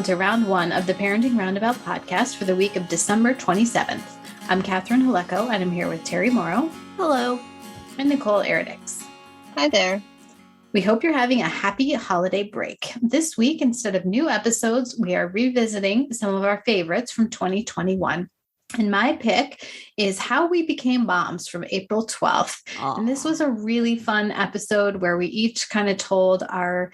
to round one of the Parenting Roundabout podcast for the week of December 27th. I'm Catherine Haleko, and I'm here with Terry Morrow. Hello. And Nicole Eridix. Hi there. We hope you're having a happy holiday break. This week, instead of new episodes, we are revisiting some of our favorites from 2021. And my pick is How We Became Moms from April 12th. Aww. And this was a really fun episode where we each kind of told our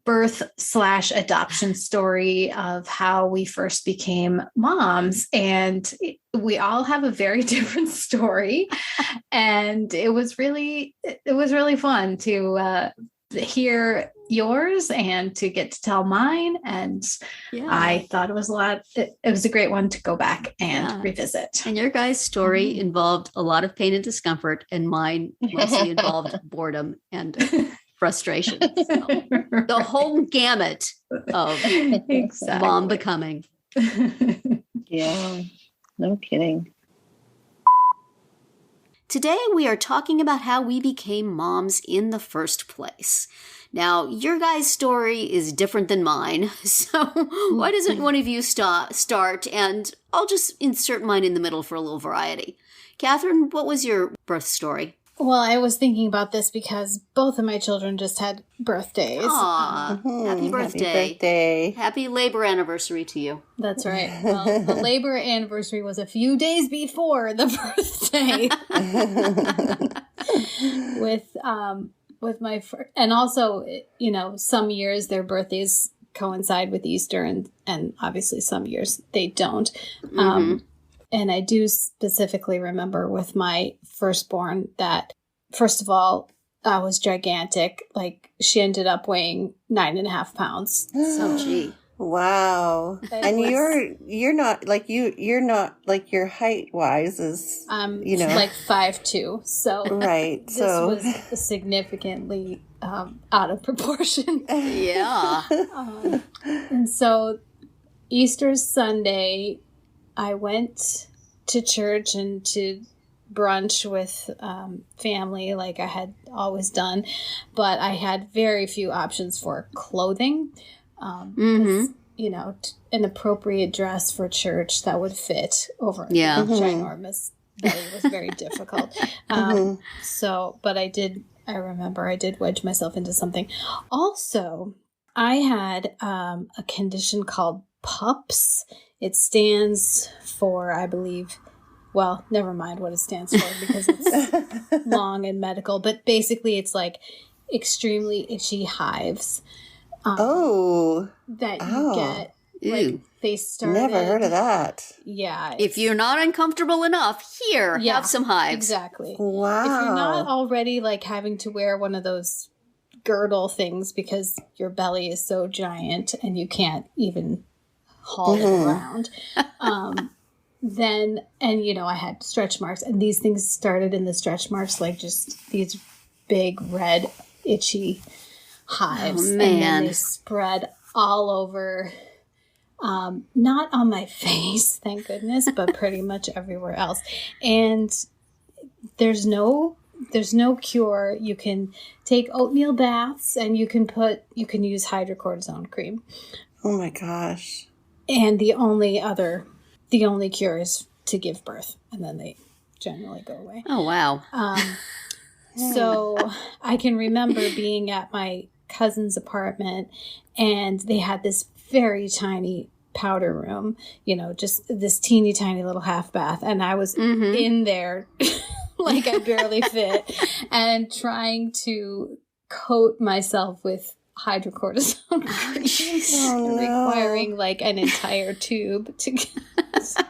birth/adoption story of how we first became moms. And we all have a very different story. And it was really fun to hear yours and to get to tell mine. And I thought it was it was a great one to go back and revisit. And your guys' story involved a lot of pain and discomfort, and mine mostly involved boredom and frustration. So, the whole gamut of mom becoming. Yeah, no kidding. Today, we are talking about how we became moms in the first place. Now, your guys' story is different than mine, so why doesn't one of you start, and I'll just insert mine in the middle for a little variety. Catherine, what was your birth story? Well, I was thinking about this because both of my children just had birthdays. Aw, happy birthday. Happy birthday. Happy labor anniversary to you. That's right. Well, the labor anniversary was a few days before the birthday. with my and also, some years their birthdays coincide with Easter, and obviously some years they don't. And I do specifically remember with my firstborn that, first of all, I was gigantic. Like, she ended up weighing 9.5 pounds. So, gee. Wow. And you're not like your height wise is, like 5'2". So right. This was significantly out of proportion. Yeah. And so Easter Sunday, I went to church and to brunch with family like I had always done, but I had very few options for clothing. An appropriate dress for church that would fit over a ginormous belly was very difficult. But I remember I did wedge myself into something. Also, I had a condition called PUPS. It stands for, I believe, well, never mind what it stands for because it's long and medical, but basically it's like extremely itchy hives. That you get. Like, they started. Never heard of that. Yeah. If you're not uncomfortable enough, have some hives. Exactly. Wow. If you're not already like having to wear one of those girdle things because your belly is so giant and you can't even haul it around. I had stretch marks, and these things started in the stretch marks, like just these big red itchy hives. Oh, man. And then they spread all over, not on my face, thank goodness, but pretty much everywhere else. And there's no cure. You can take oatmeal baths, and you can use hydrocortisone cream. Oh my gosh. And the only cure is to give birth, and then they generally go away. Oh, wow. So I can remember being at my cousin's apartment, and they had this very tiny powder room, just this teeny tiny little half bath. And I was in there like I barely fit and trying to coat myself with hydrocortisone cream, requiring like an entire tube to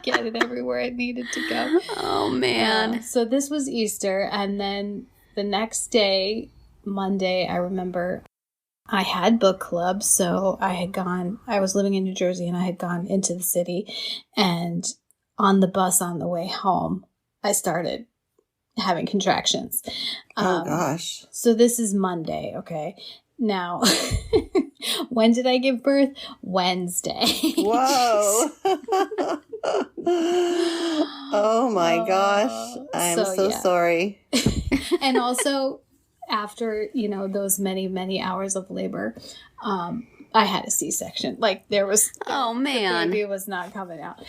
get it everywhere it needed to go. Oh, man. So this was Easter. And then the next day, Monday, I remember I had book club. So I was living in New Jersey, and I had gone into the city, and on the bus on the way home, I started having contractions. Oh gosh. So this is Monday. Okay. Now, when did I give birth? Wednesday. Whoa. Oh my gosh. I'm so sorry. And also, after, those many, many hours of labor, I had a C-section. Like there was, oh man, the baby was not coming out.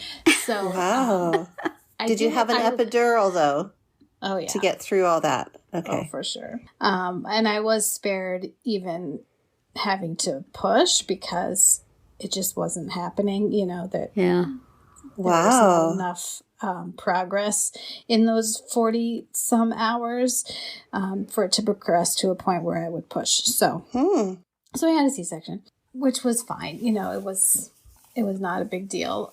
So wow. Did you have an epidural though? Oh yeah. To get through all that. Okay. Oh, for sure. And I was spared even having to push because it just wasn't happening. You know that. Yeah. There was not enough progress in those 40 some hours for it to progress to a point where I would push. So, so I had a C-section, which was fine. You know, it was not a big deal.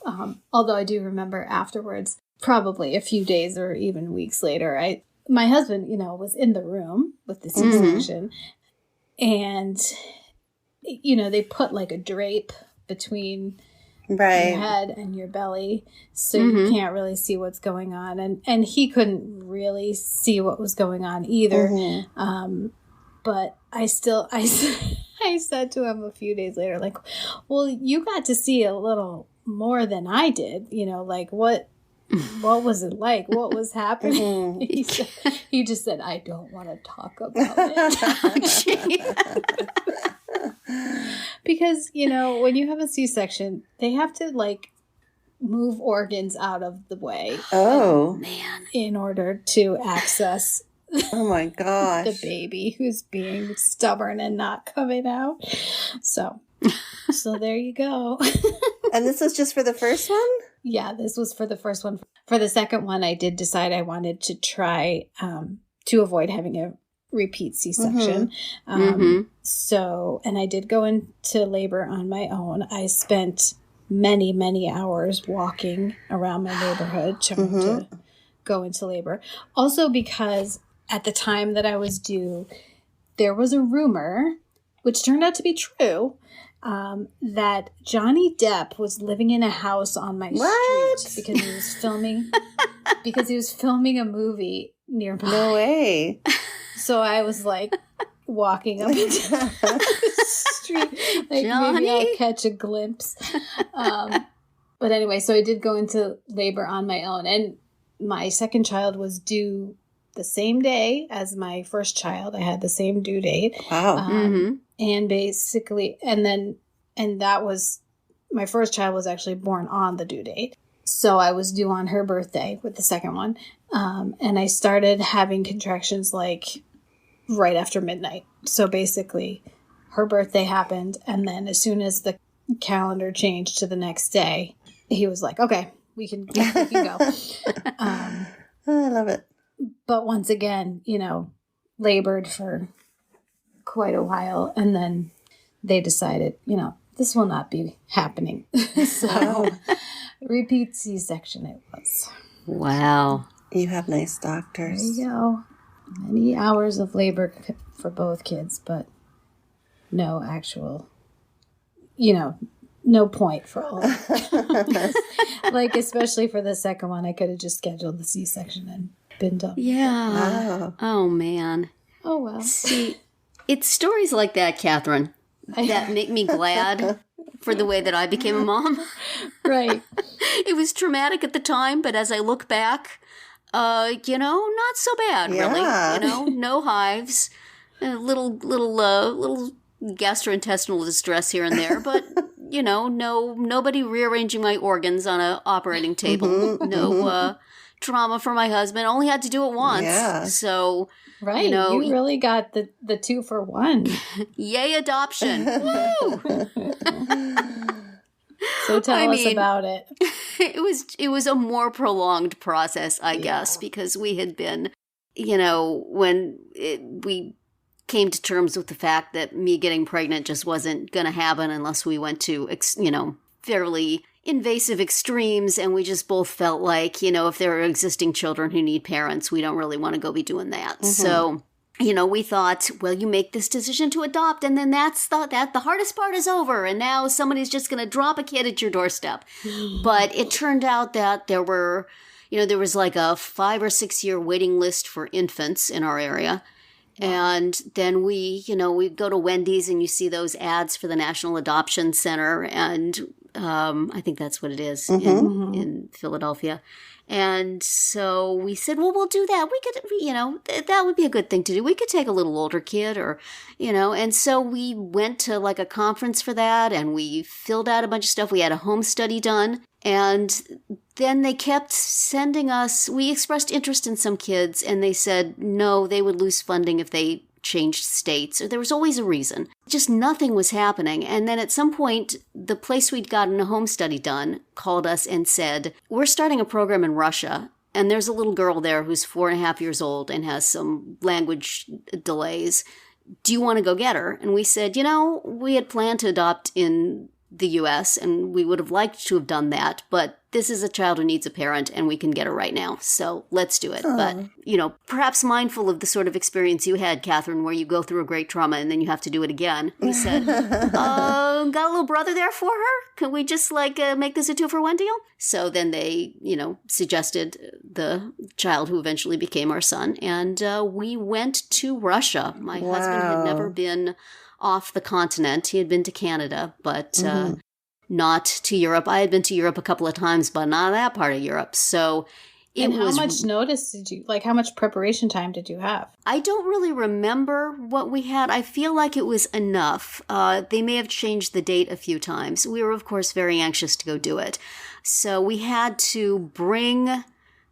Although I do remember afterwards, probably a few days or even weeks later, my husband, you know, was in the room with the C-section, and you know, they put like a drape between your head and your belly, so you can't really see what's going on, and he couldn't really see what was going on either. But I said to him a few days later, like, well, you got to see a little more than I did, you know, like what was it like? What was happening? He just said, I don't want to talk about it. Because, you know, when you have a C-section, they have to like move organs out of the way. Oh, man. In order to access oh my gosh. the baby who's being stubborn and not coming out. So there you go. And this was just for the first one? Yeah, this was for the first one. For the second one, I did decide I wanted to try to avoid having a repeat C-section. So, and I did go into labor on my own. I spent many, many hours walking around my neighborhood trying to go into labor. Also because at the time that I was due, there was a rumor, which turned out to be true, that Johnny Depp was living in a house on my street because he was filming a movie nearby. No way. So I was like walking up and down the street, like Johnny? maybe I'll catch a glimpse. But anyway, so I did go into labor on my own, and my second child was due the same day as my first child. I had the same due date. Wow. And basically, and that was, my first child was actually born on the due date. So I was due on her birthday with the second one. And I started having contractions like right after midnight. So basically her birthday happened. And then as soon as the calendar changed to the next day, he was like, okay, we can go. I love it. But once again, you know, labored for quite a while. And then they decided, you know, this will not be happening. So repeat C-section it was. Wow. You have nice doctors. There you go. Many hours of labor for both kids, but no actual, you know, no point for all of it. Like, especially for the second one, I could have just scheduled the C-section and been done. Yeah. Wow. Oh, man. Oh, well. See, it's stories like that, Catherine, that make me glad for the way that I became a mom. Right. It was traumatic at the time, but as I look back, you know, not so bad, really. You know, no hives, a little gastrointestinal distress here and there, but you know, nobody rearranging my organs on a operating table. No trauma for my husband. Only had to do it once. Yeah. So, right. You know, you really got the 2-for-1. Yay, adoption. Woo! So tell us about it. It was a more prolonged process, I guess, because we had been, you know, when we came to terms with the fact that me getting pregnant just wasn't going to happen unless we went to, you know, fairly invasive extremes. And we just both felt like, you know, if there are existing children who need parents, we don't really want to go be doing that. So, you know, we thought, well, you make this decision to adopt, and then the hardest part is over, and now somebody's just going to drop a kid at your doorstep. But it turned out that there was like a 5 or 6 year waiting list for infants in our area. And then we go to Wendy's and you see those ads for the National Adoption Center, and I think that's what it is in Philadelphia. And so we said, well, we'll do that. We could, that would be a good thing to do. We could take a little older kid or, and so we went to like a conference for that and we filled out a bunch of stuff. We had a home study done. And then they kept sending us, we expressed interest in some kids and they said, no, they would lose funding if they changed states, or there was always a reason. Just nothing was happening. And then at some point, the place we'd gotten a home study done called us and said, we're starting a program in Russia, and there's a little girl there who's 4.5 years old and has some language delays. Do you want to go get her? And we said, we had planned to adopt in the U.S., and we would have liked to have done that, but this is a child who needs a parent, and we can get her right now, so let's do it. But, perhaps mindful of the sort of experience you had, Catherine, where you go through a great trauma and then you have to do it again. We said, got a little brother there for her? Can we just, make this a 2-for-1 deal? So then they, suggested the child who eventually became our son, and we went to Russia. My husband had never been off the continent. He had been to Canada, but not to Europe. I had been to Europe a couple of times, but not that part of Europe. So how much notice did you, how much preparation time did you have? I don't really remember what we had. I feel like it was enough. They may have changed the date a few times. We were, of course, very anxious to go do it. So we had to bring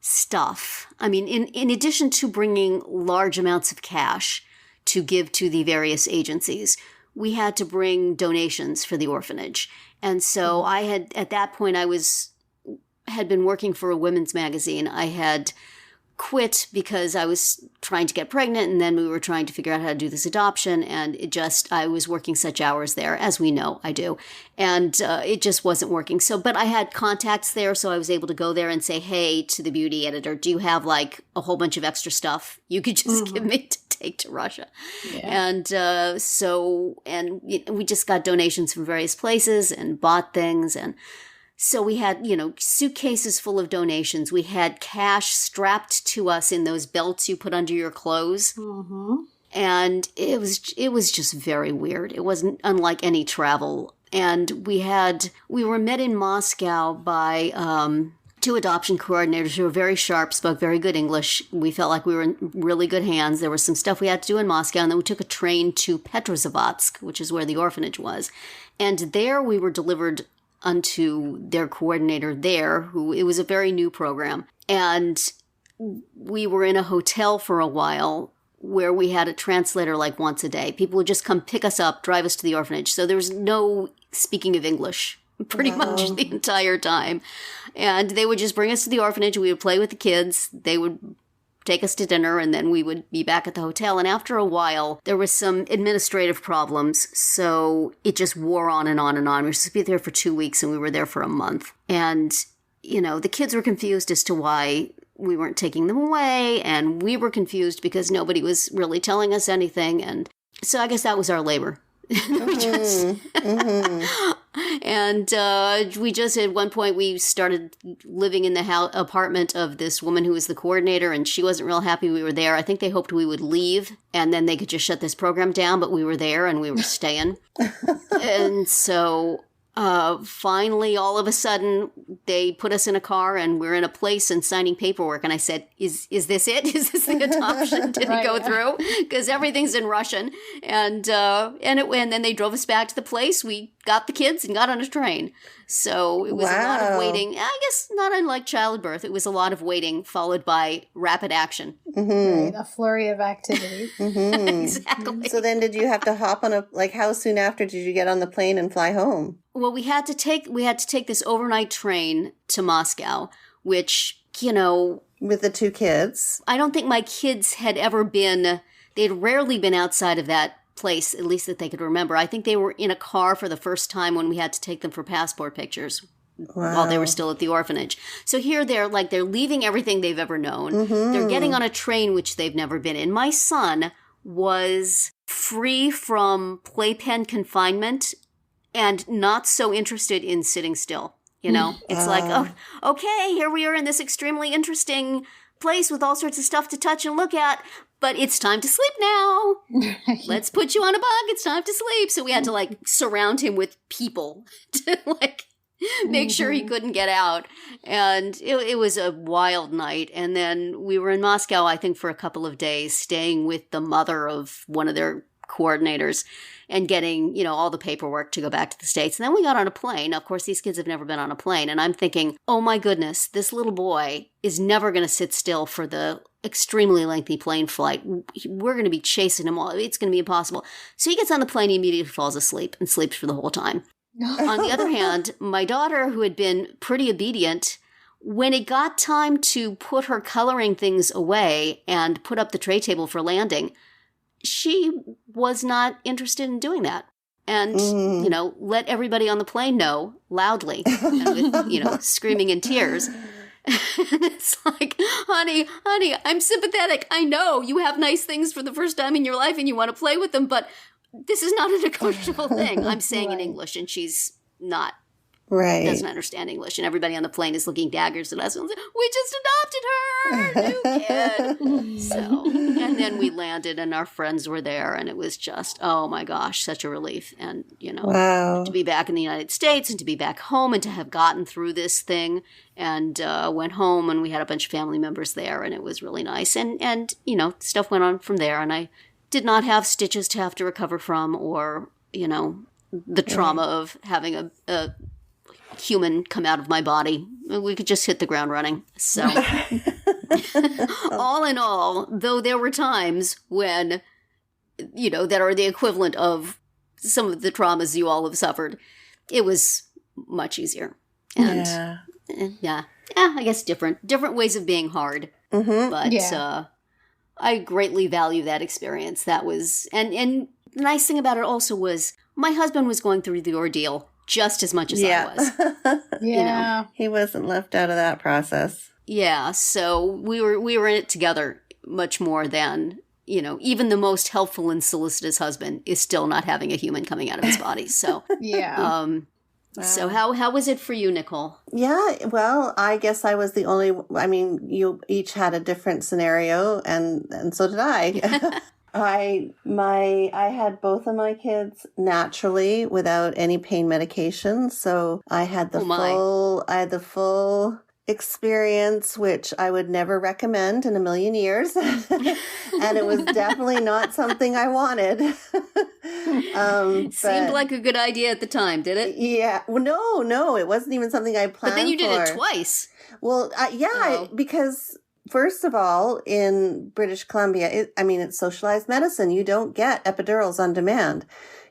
stuff. I mean, in addition to bringing large amounts of cash to give to the various agencies, we had to bring donations for the orphanage. And so I had, at that point, had been working for a women's magazine. I had quit because I was trying to get pregnant, and then we were trying to figure out how to do this adoption, and I was working such hours there, as we know I do, and it just wasn't working. So, but I had contacts there, so I was able to go there and say, hey, to the beauty editor, do you have a whole bunch of extra stuff you could just give me to take to Russia? Yeah. And we just got donations from various places and bought things, and so we had, suitcases full of donations. We had cash strapped to us in those belts you put under your clothes. Mm-hmm. And it was just very weird. It wasn't unlike any travel. And we were met in Moscow by 2 adoption coordinators who were very sharp, spoke very good English. We felt like we were in really good hands. There was some stuff we had to do in Moscow. And then we took a train to Petrozavodsk, which is where the orphanage was. And there we were delivered unto their coordinator there, it was a very new program. And we were in a hotel for a while where we had a translator once a day. People would just come pick us up, drive us to the orphanage. So there was no speaking of English pretty much the entire time. And they would just bring us to the orphanage. We would play with the kids. They would take us to dinner, and then we would be back at the hotel. And after a while, there was some administrative problems, so it just wore on and on and on. We were supposed to be there for 2 weeks, and we were there for a month. And, the kids were confused as to why we weren't taking them away, and we were confused because nobody was really telling us anything. And so I guess that was our labor. And we just, at one point, we started living in the apartment of this woman who was the coordinator, and she wasn't real happy we were there. I think they hoped we would leave, and then they could just shut this program down, but we were there, and we were staying. And so finally, all of a sudden, they put us in a car, and we're in a place and signing paperwork. And I said, is this it? Is this the adoption? Did it go through? Because everything's in Russian. And then they drove us back to the place. We got the kids and got on a train. So it was a lot of waiting. I guess not unlike childbirth. It was a lot of waiting followed by rapid action. Mm-hmm. Right, a flurry of activity. Mm-hmm. Exactly. So then did you have to hop on how soon after did you get on the plane and fly home? Well, we had to take this overnight train to Moscow, which, with the 2 kids. I don't think my kids had ever they'd rarely been outside of that place, at least that they could remember. I think they were in a car for the first time when we had to take them for passport pictures while they were still at the orphanage. So here they're leaving everything they've ever known. Mm-hmm. They're getting on a train which they've never been in. My son was free from playpen confinement and not so interested in sitting still. It's okay, here we are in this extremely interesting place with all sorts of stuff to touch and look at, but it's time to sleep now. Let's put you on a bug. It's time to sleep. So we had to surround him with people to make sure he couldn't get out. And it was a wild night. And then we were in Moscow, I think, for a couple of days, staying with the mother of one of their coordinators and getting, all the paperwork to go back to the States. And then we got on a plane. Now, of course, these kids have never been on a plane. And I'm thinking, oh my goodness, this little boy is never going to sit still for the extremely lengthy plane flight. We're going to be chasing him all. It's going to be impossible. So he gets on the plane, he immediately falls asleep and sleeps for the whole time. On the other hand, my daughter, who had been pretty obedient, when it got time to put her coloring things away and put up the tray table for landing, she was not interested in doing that. And, let everybody on the plane know loudly and with, screaming in tears. And it's like, honey, I'm sympathetic. I know you have nice things for the first time in your life and you want to play with them, but this is not a negotiable thing. I'm saying in English, and she's not. Right. Doesn't understand English. And everybody on the plane is looking daggers at us and saying, we just adopted her, new kid. So, and then we landed and our friends were there, and it was just, oh my gosh, such a relief. And, wow. To be back in the United States and to be back home and to have gotten through this thing, and went home and we had a bunch of family members there, and it was really nice. And stuff went on from there, and I did not have stitches to have to recover from, or, the trauma of having a human come out of my body. We could just hit the ground running. So all in all, though there were times when, that are the equivalent of some of the traumas you all have suffered, it was much easier. And I guess different ways of being hard. Mm-hmm. But I greatly value that experience. That was, and the nice thing about it also was my husband was going through the ordeal just as much as I was. Yeah. He wasn't left out of that process. Yeah. So we were in it together much more than, even the most helpful and solicitous husband is still not having a human coming out of his body. So, yeah. So how was it for you, Nicole? Yeah, well, I guess I was the only, you each had a different scenario, and so did I. I had both of my kids naturally without any pain medication, so I had the full experience, which I would never recommend in a million years. And it was definitely not something I wanted. Seemed like a good idea at the time, did it? Yeah. Well, no, it wasn't even something I planned for. But then you did it twice. Well, because first of all, in British Columbia, it's socialized medicine. You don't get epidurals on demand.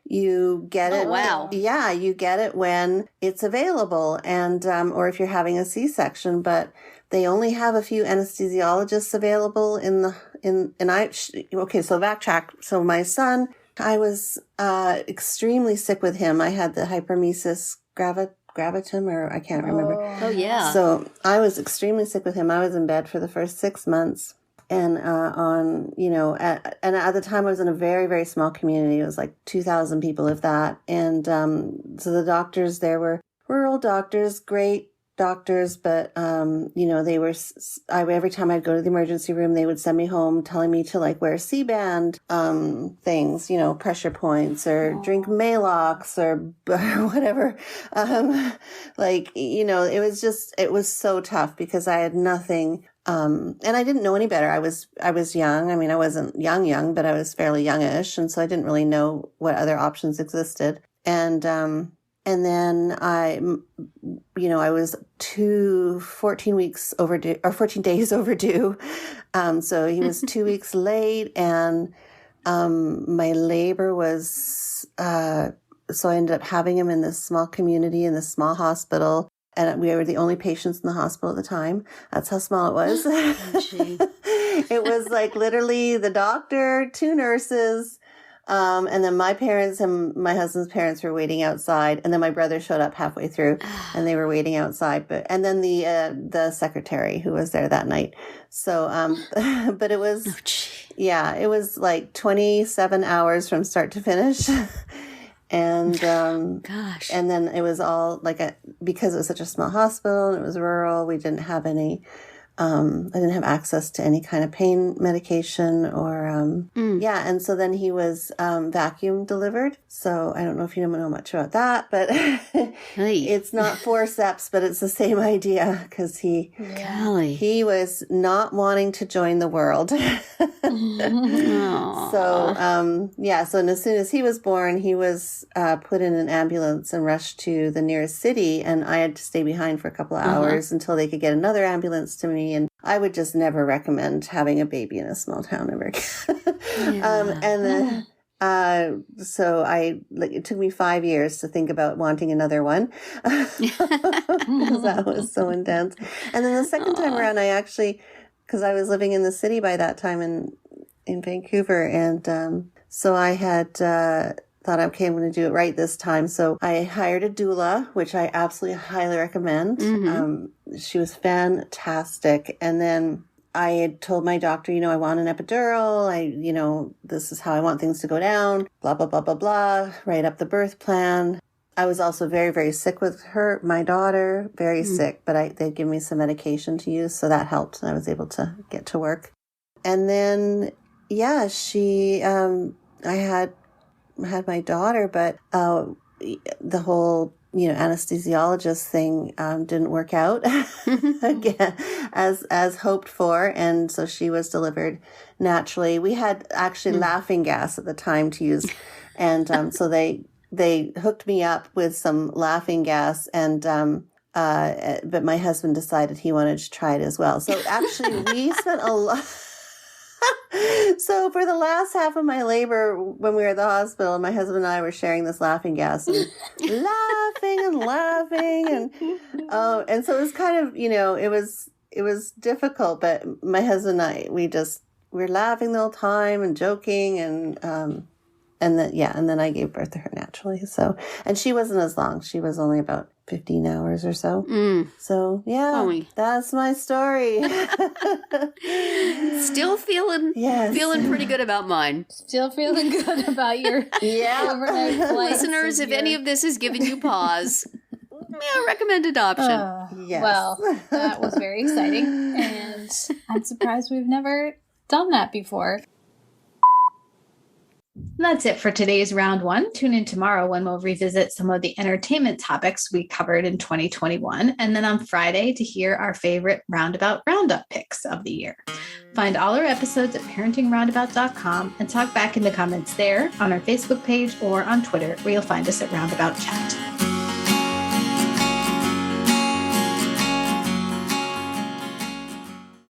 You get it. Oh, wow. Yeah, you get it when it's available, and or if you're having a C-section. But they only have a few anesthesiologists available So backtrack. So my son, I was extremely sick with him. I had the hyperemesis gravitum, or I can't remember. Oh, yeah. So I was extremely sick with him. I was in bed for the first 6 months. And at the time I was in a very, very small community. It was like 2,000 people, if that. And so the doctors there were rural doctors, great doctors, but they were. Every time I'd go to the emergency room, they would send me home, telling me to wear C-band things, pressure points, or drink Maalox, or whatever. It was so tough because I had nothing. And I didn't know any better. I was young. I wasn't young, but I was fairly youngish. And so I didn't really know what other options existed. And then I was 14 weeks overdue, or 14 days overdue. So he was 2 weeks late, and, my labor was, so I ended up having him in this small community, in this small hospital. And we were the only patients in the hospital at the time. That's how small it was. It was literally the doctor, 2 nurses, and then my parents and my husband's parents were waiting outside. And then my brother showed up halfway through, and they were waiting outside. And then the secretary who was there that night. So, but it was, it was 27 hours from start to finish. And, gosh. And then it was all because it was such a small hospital and it was rural, we didn't have any, I didn't have access to any kind of pain medication or, yeah. And so then he was vacuum delivered. So I don't know if you know much about that, but it's not forceps, but it's the same idea because he was not wanting to join the world. So, so as soon as he was born, he was put in an ambulance and rushed to the nearest city. And I had to stay behind for a couple of hours until they could get another ambulance to me. And I would just never recommend having a baby in a small town ever again. And then, so it took me 5 years to think about wanting another one because that was so intense. And then the second time around, I actually, because I was living in the city by that time in Vancouver. And so I had thought, okay, I'm going to do it right this time. So I hired a doula, which I absolutely highly recommend. She was fantastic. And then I had told my doctor, I want an epidural. This is how I want things to go down, blah, blah, blah, blah, blah, write up the birth plan. I was also very, very sick with my daughter, very sick, but they'd give me some medication to use. So that helped. And I was able to get to work. And then, I had my daughter, but the whole anesthesiologist thing didn't work out again as hoped for, and so she was delivered naturally. We had actually laughing gas at the time to use, and so they hooked me up with some laughing gas, and but my husband decided he wanted to try it as well. So actually, we spent a lot. So for the last half of my labor, when we were at the hospital, my husband and I were sharing this laughing gas and laughing and so it was kind of, it was difficult, but my husband and I, we were laughing the whole time and joking and then I gave birth to her naturally. So, and she wasn't as long. She was only about 15 hours or so. So that's my story. Still feeling pretty good about mine. Still feeling good about your overnight flight. Listeners, if any of this has given you pause, recommend adoption. Yes. Well, that was very exciting. And I'm surprised we've never done that before. That's it for today's round one. Tune in tomorrow when we'll revisit some of the entertainment topics we covered in 2021. And then on Friday to hear our favorite Roundabout Roundup picks of the year. Find all our episodes at parentingroundabout.com and talk back in the comments there, on our Facebook page, or on Twitter, where you'll find us at Roundabout Chat.